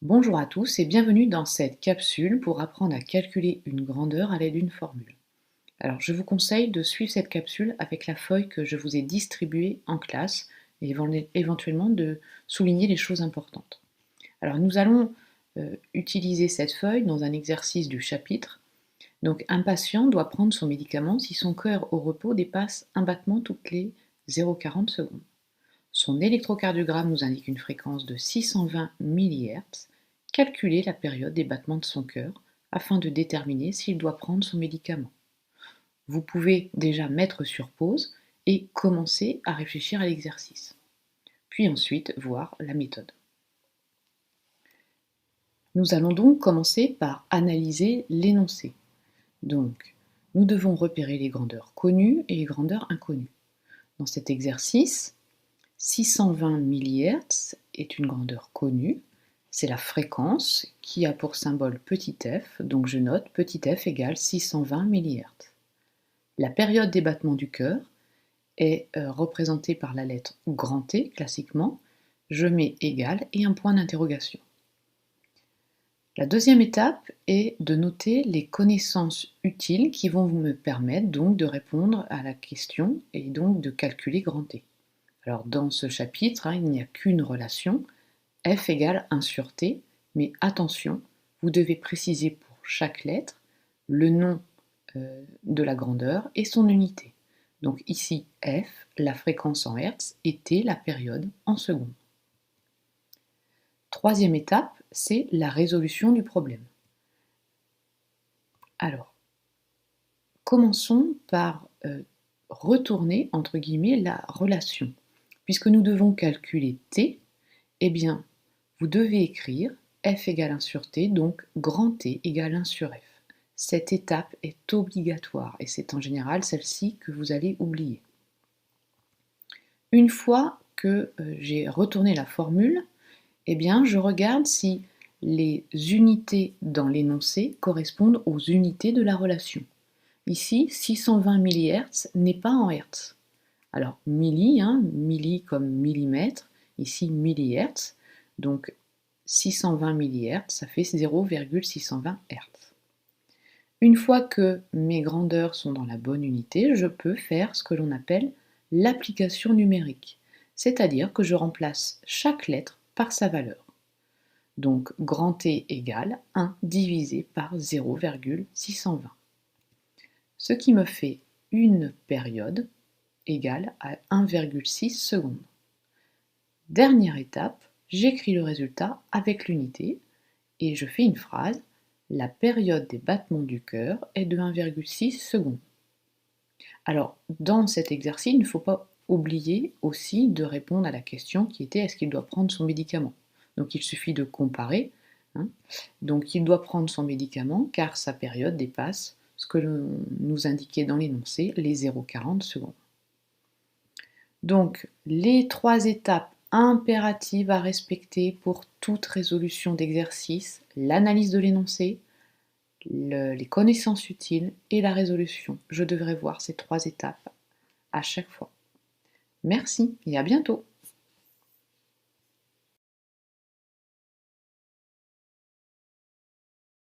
Bonjour à tous et bienvenue dans cette capsule pour apprendre à calculer une grandeur à l'aide d'une formule. Alors je vous conseille de suivre cette capsule avec la feuille que je vous ai distribuée en classe et éventuellement de souligner les choses importantes. Alors nous allons utiliser cette feuille dans un exercice du chapitre. Donc un patient doit prendre son médicament si son cœur au repos dépasse un battement toutes les 0,40 secondes. Son électrocardiogramme nous indique une fréquence de 620 mHz. Calculez la période des battements de son cœur afin de déterminer s'il doit prendre son médicament. Vous pouvez déjà mettre sur pause et commencer à réfléchir à l'exercice. Puis ensuite voir la méthode. Nous allons donc commencer par analyser l'énoncé. Donc, nous devons repérer les grandeurs connues et les grandeurs inconnues. Dans cet exercice, 620 mHz est une grandeur connue, c'est la fréquence qui a pour symbole petit f, donc je note petit f égale 620 mHz. La période des battements du cœur est représentée par la lettre grand T classiquement, je mets égal et un point d'interrogation. La deuxième étape est de noter les connaissances utiles qui vont me permettre donc de répondre à la question et donc de calculer grand T. Alors dans ce chapitre, il n'y a qu'une relation, f égale 1 sur t, mais attention, vous devez préciser pour chaque lettre le nom de la grandeur et son unité. Donc ici f, la fréquence en hertz, et t, la période en secondes. Troisième étape, c'est la résolution du problème. Alors, commençons par retourner, entre guillemets, la relation. Puisque nous devons calculer t, eh bien, vous devez écrire f égale 1 sur t, donc grand T égale 1 sur f. Cette étape est obligatoire et c'est en général celle-ci que vous allez oublier. Une fois que j'ai retourné la formule, eh bien, je regarde si les unités dans l'énoncé correspondent aux unités de la relation. Ici, 620 mHz n'est pas en Hertz. Alors, milli comme millimètre, ici millihertz, donc 620 mHz, ça fait 0,620 Hz. Une fois que mes grandeurs sont dans la bonne unité, je peux faire ce que l'on appelle l'application numérique, c'est-à-dire que je remplace chaque lettre par sa valeur. Donc, grand T égale 1 divisé par 0,620. Ce qui me fait une période égale à 1,6 secondes. Dernière étape, j'écris le résultat avec l'unité et je fais une phrase. La période des battements du cœur est de 1,6 secondes. Alors, dans cet exercice, il ne faut pas oublier aussi de répondre à la question qui était est-ce qu'il doit prendre son médicament? Donc, il suffit de comparer. Donc, il doit prendre son médicament car sa période dépasse ce que nous indiquait dans l'énoncé, les 0,40 secondes. Donc, les 3 étapes impératives à respecter pour toute résolution d'exercice, l'analyse de l'énoncé, les connaissances utiles et la résolution. Je devrais voir ces 3 étapes à chaque fois. Merci et à bientôt.